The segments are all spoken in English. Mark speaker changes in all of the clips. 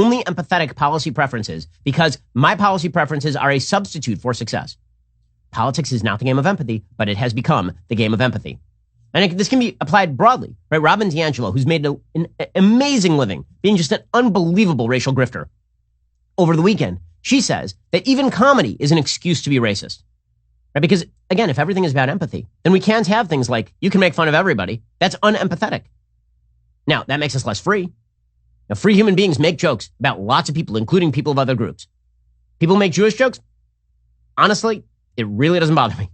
Speaker 1: only empathetic policy preferences because my policy preferences are a substitute for success. Politics is not the game of empathy, but it has become the game of empathy. And this can be applied broadly, right? Robin DiAngelo, who's made an amazing living being just an unbelievable racial grifter. Over the weekend, she says that even comedy is an excuse to be racist. Right? Because, again, if everything is about empathy, then we can't have things like, you can make fun of everybody. That's unempathetic. Now, that makes us less free. Now, free human beings make jokes about lots of people, including people of other groups. People make Jewish jokes. Honestly, it really doesn't bother me.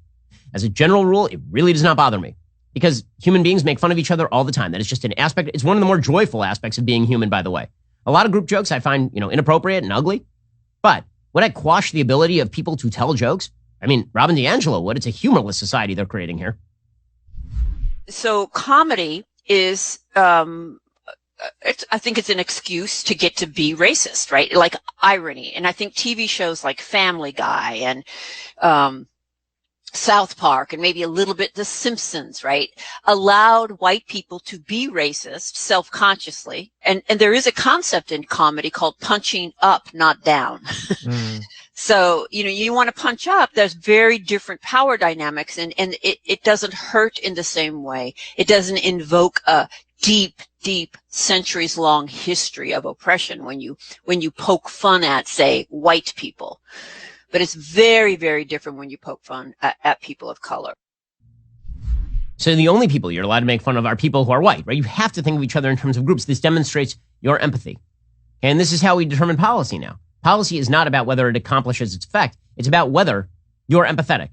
Speaker 1: As a general rule, it really does not bother me. Because human beings make fun of each other all the time. That is just an aspect. It's one of the more joyful aspects of being human, by the way. A lot of group jokes I find, inappropriate and ugly. But would I quash the ability of people to tell jokes? I mean, Robin DiAngelo would. It's a humorless society they're creating here.
Speaker 2: So comedy is, I think it's an excuse to get to be racist, right? Like irony. And I think TV shows like Family Guy and South Park and maybe a little bit The Simpsons, right, allowed white people to be racist self-consciously. And there is a concept in comedy called punching up, not down. So, you want to punch up, there's very different power dynamics and it doesn't hurt in the same way. It doesn't invoke a deep centuries long history of oppression when you poke fun at, say, white people. But it's very, very different when you poke fun at people of color.
Speaker 1: So the only people you're allowed to make fun of are people who are white, right? You have to think of each other in terms of groups. This demonstrates your empathy. And this is how we determine policy now. Policy is not about whether it accomplishes its effect. It's about whether you're empathetic.